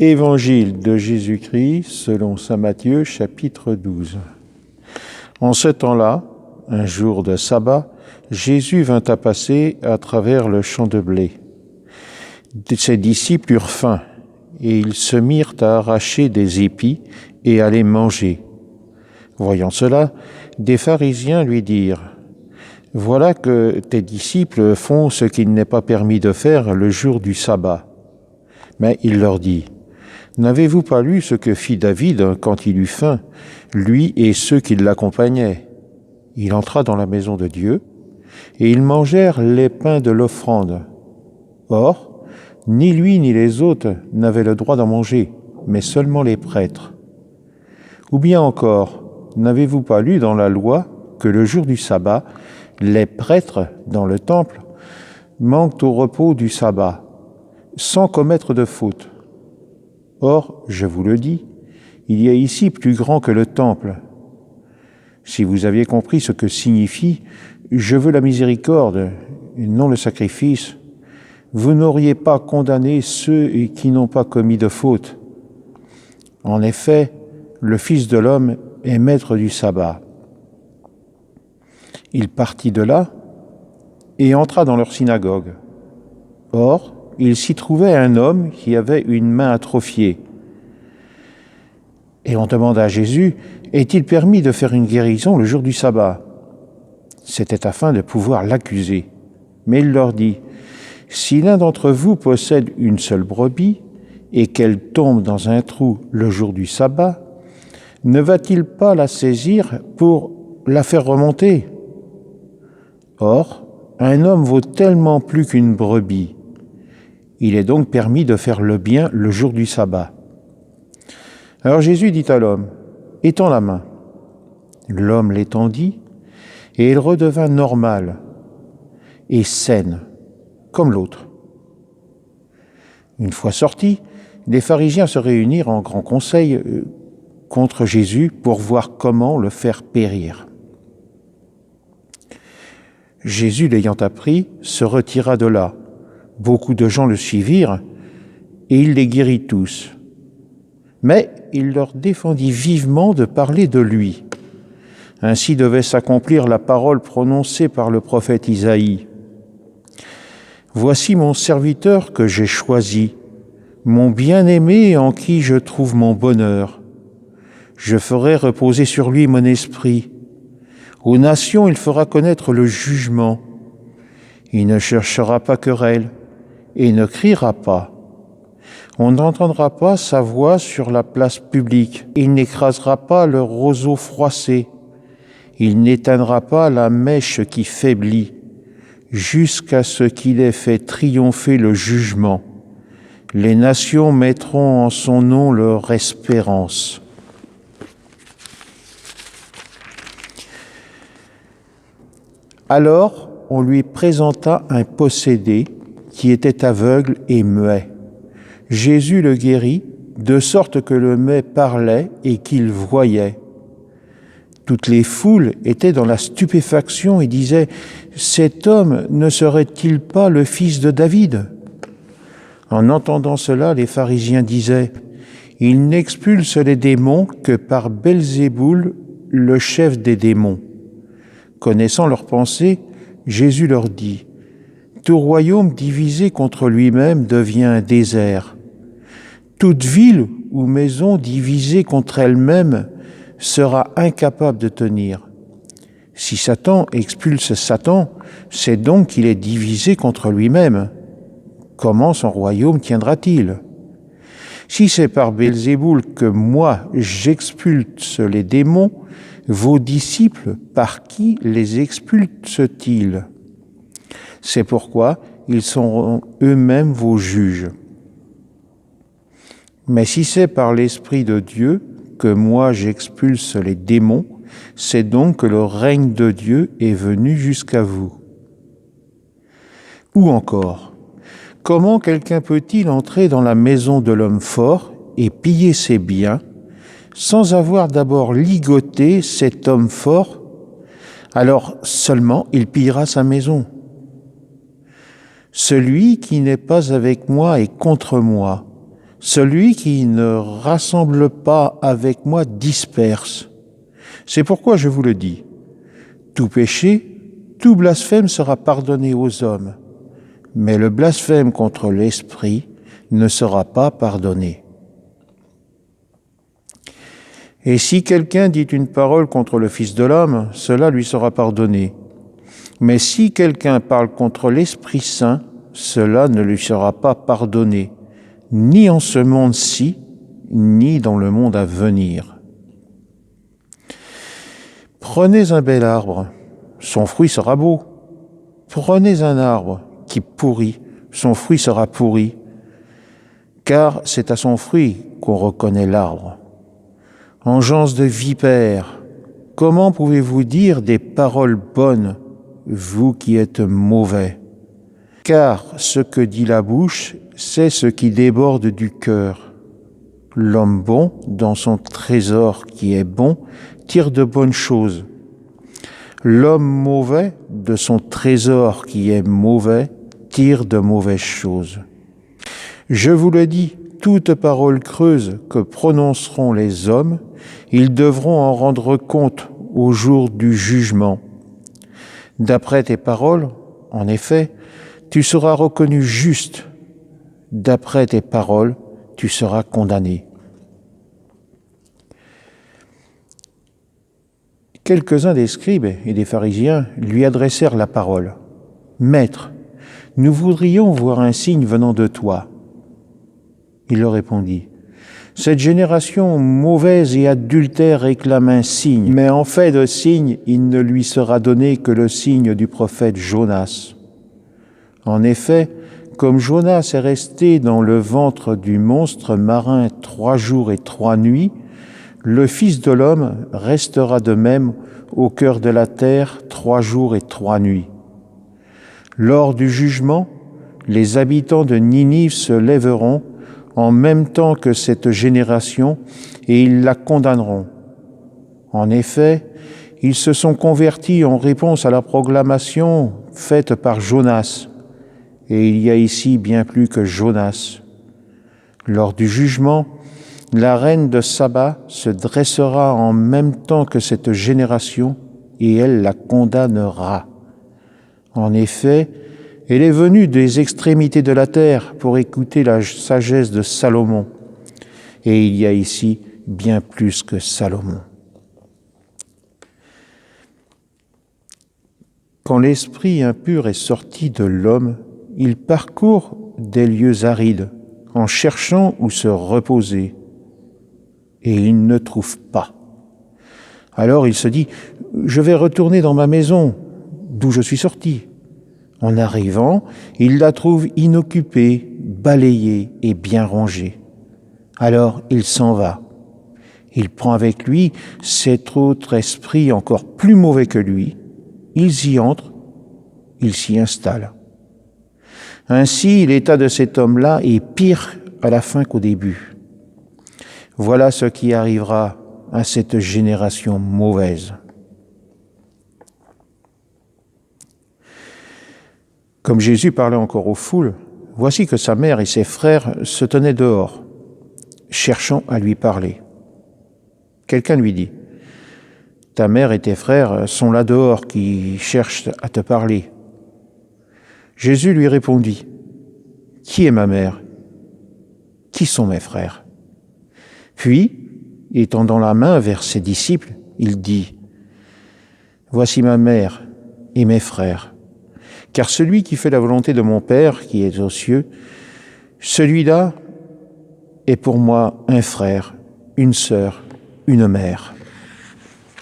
Évangile de Jésus-Christ selon saint Matthieu, chapitre 12. En ce temps-là, un jour de sabbat, Jésus vint à passer à travers le champ de blé. Ses disciples eurent faim, et ils se mirent à arracher des épis et à les manger. Voyant cela, des pharisiens lui dirent : « Voilà que tes disciples font ce qu'il n'est pas permis de faire le jour du sabbat. » Mais il leur dit : « N'avez-vous pas lu ce que fit David quand il eut faim, lui et ceux qui l'accompagnaient ? Il entra dans la maison de Dieu, et ils mangèrent les pains de l'offrande. Or, ni lui ni les autres n'avaient le droit d'en manger, mais seulement les prêtres. Ou bien encore, n'avez-vous pas lu dans la loi que le jour du sabbat, les prêtres dans le temple manquent au repos du sabbat, sans commettre de faute ? Or, je vous le dis, il y a ici plus grand que le temple. Si vous aviez compris ce que signifie « je veux la miséricorde et non le sacrifice », vous n'auriez pas condamné ceux qui n'ont pas commis de faute. En effet, le Fils de l'homme est maître du sabbat. Il partit de là et entra dans leur synagogue. Or, il s'y trouvait un homme qui avait une main atrophiée. Et on demanda à Jésus : « Est-il permis de faire une guérison le jour du sabbat ?» C'était afin de pouvoir l'accuser. Mais il leur dit : « Si l'un d'entre vous possède une seule brebis et qu'elle tombe dans un trou le jour du sabbat, ne va-t-il pas la saisir pour la faire remonter ? Or, un homme vaut tellement plus qu'une brebis. Il est donc permis de faire le bien le jour du sabbat. » Alors Jésus dit à l'homme : « Étends la main. » L'homme l'étendit, et il redevint normal et saine, comme l'autre. Une fois sortis, les pharisiens se réunirent en grand conseil contre Jésus pour voir comment le faire périr. Jésus, l'ayant appris, se retira de là. Beaucoup de gens le suivirent, et il les guérit tous. Mais il leur défendit vivement de parler de lui. Ainsi devait s'accomplir la parole prononcée par le prophète Isaïe. « Voici mon serviteur que j'ai choisi, mon bien-aimé en qui je trouve mon bonheur. Je ferai reposer sur lui mon esprit. Aux nations, il fera connaître le jugement. Il ne cherchera pas querelle et ne criera pas. On n'entendra pas sa voix sur la place publique. Il n'écrasera pas le roseau froissé. Il n'éteindra pas la mèche qui faiblit, jusqu'à ce qu'il ait fait triompher le jugement. Les nations mettront en son nom leur espérance. » Alors, on lui présenta un possédé qui était aveugle et muet. Jésus le guérit, de sorte que le muet parlait et qu'il voyait. Toutes les foules étaient dans la stupéfaction et disaient : « Cet homme ne serait-il pas le fils de David ?» En entendant cela, les pharisiens disaient : « Il n'expulse les démons que par Belzéboul, le chef des démons. » Connaissant leurs pensées, Jésus leur dit : « Tout royaume divisé contre lui-même devient un désert. Toute ville ou maison divisée contre elle-même sera incapable de tenir. Si Satan expulse Satan, c'est donc qu'il est divisé contre lui-même. Comment son royaume tiendra-t-il ? Si c'est par Belzéboul que moi j'expulse les démons, vos disciples, par qui les expulsent-ils ? C'est pourquoi ils seront eux-mêmes vos juges. Mais si c'est par l'Esprit de Dieu que moi j'expulse les démons, c'est donc que le règne de Dieu est venu jusqu'à vous. Ou encore, comment quelqu'un peut-il entrer dans la maison de l'homme fort et piller ses biens, sans avoir d'abord ligoté cet homme fort ? Alors seulement il pillera sa maison. Celui qui n'est pas avec moi est contre moi. Celui qui ne rassemble pas avec moi disperse. C'est pourquoi je vous le dis, tout péché, tout blasphème sera pardonné aux hommes, mais le blasphème contre l'Esprit ne sera pas pardonné. Et si quelqu'un dit une parole contre le Fils de l'homme, cela lui sera pardonné. Mais si quelqu'un parle contre l'Esprit Saint, cela ne lui sera pas pardonné, ni en ce monde-ci, ni dans le monde à venir. Prenez un bel arbre, son fruit sera beau. Prenez un arbre qui pourrit, son fruit sera pourri, car c'est à son fruit qu'on reconnaît l'arbre. Engeance de vipère, comment pouvez-vous dire des paroles bonnes, vous qui êtes mauvais? Car ce que dit la bouche, c'est ce qui déborde du cœur. L'homme bon, dans son trésor qui est bon, tire de bonnes choses. L'homme mauvais, de son trésor qui est mauvais, tire de mauvaises choses. Je vous le dis, toute parole creuse que prononceront les hommes, ils devront en rendre compte au jour du jugement. D'après tes paroles, en effet, tu seras reconnu juste. D'après tes paroles, tu seras condamné. Quelques-uns des scribes et des pharisiens lui adressèrent la parole. « Maître, nous voudrions voir un signe venant de toi. » Il leur répondit, « Cette génération mauvaise et adultère réclame un signe, mais en fait de signe, il ne lui sera donné que le signe du prophète Jonas. En effet, comme Jonas est resté dans le ventre du monstre marin 3 jours et 3 nuits, le Fils de l'homme restera de même au cœur de la terre 3 jours et 3 nuits. Lors du jugement, les habitants de Ninive se lèveront en même temps que cette génération et ils la condamneront. En effet, ils se sont convertis en réponse à la proclamation faite par Jonas. Et il y a ici bien plus que Jonas. Lors du jugement, la reine de Saba se dressera en même temps que cette génération et elle la condamnera. En effet, elle est venue des extrémités de la terre pour écouter la sagesse de Salomon. Et il y a ici bien plus que Salomon. Quand l'esprit impur est sorti de l'homme, il parcourt des lieux arides en cherchant où se reposer. Et il ne trouve pas. Alors il se dit, je vais retourner dans ma maison, d'où je suis sorti. En arrivant, il la trouve inoccupée, balayée et bien rangée. Alors il s'en va. Il prend avec lui cet autre esprit encore plus mauvais que lui. Ils y entrent, ils s'y installent. Ainsi, l'état de cet homme-là est pire à la fin qu'au début. Voilà ce qui arrivera à cette génération mauvaise. Comme Jésus parlait encore aux foules, voici que sa mère et ses frères se tenaient dehors, cherchant à lui parler. Quelqu'un lui dit, « Ta mère et tes frères sont là dehors qui cherchent à te parler. » Jésus lui répondit, « Qui est ma mère? Qui sont mes frères ?» Puis, étendant la main vers ses disciples, il dit, « Voici ma mère et mes frères, car celui qui fait la volonté de mon Père qui est aux cieux, celui-là est pour moi un frère, une sœur, une mère. »